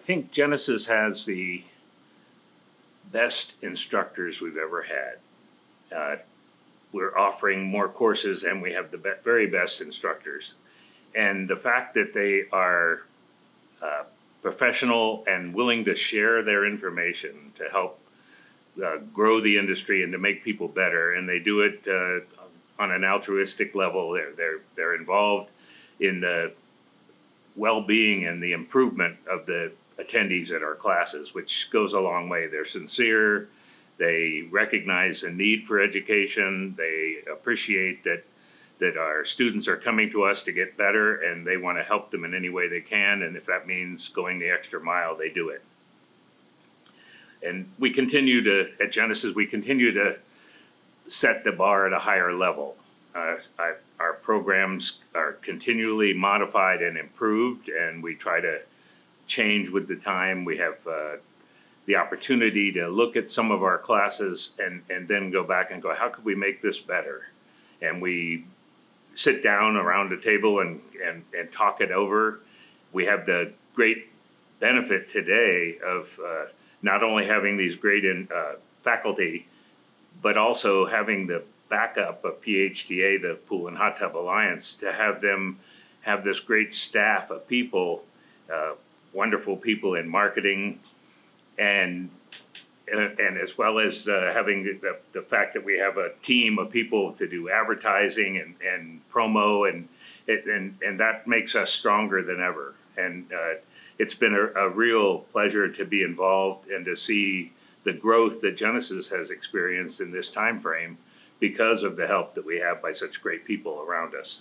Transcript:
think Genesis has the best instructors we've ever had. We're offering more courses and we have the very best instructors. And the fact that they are professional and willing to share their information to help grow the industry and to make people better, and they do it on an altruistic level. They're involved in the well-being and the improvement of the attendees at our classes, which goes a long way. They're sincere. They recognize the need for education. They appreciate that our students are coming to us to get better, and they want to help them in any way they can. And if that means going the extra mile, they do it. And we continue to, at Genesis, we continue to set the bar at a higher level. Our programs are continually modified and improved, and we try to change with the time. We have the opportunity to look at some of our classes and then go back and go, how could we make this better? And we sit down around the table and talk it over. We have the great benefit today of not only having these great faculty, but also having the backup of PHTA, the Pool and Hot Tub Alliance, to have them have this great staff of people, wonderful people in marketing, and as well as having the fact that we have a team of people to do advertising and promo, and that makes us stronger than ever. And it's been a real pleasure to be involved and to see the growth that Genesis has experienced in this time frame because of the help that we have by such great people around us.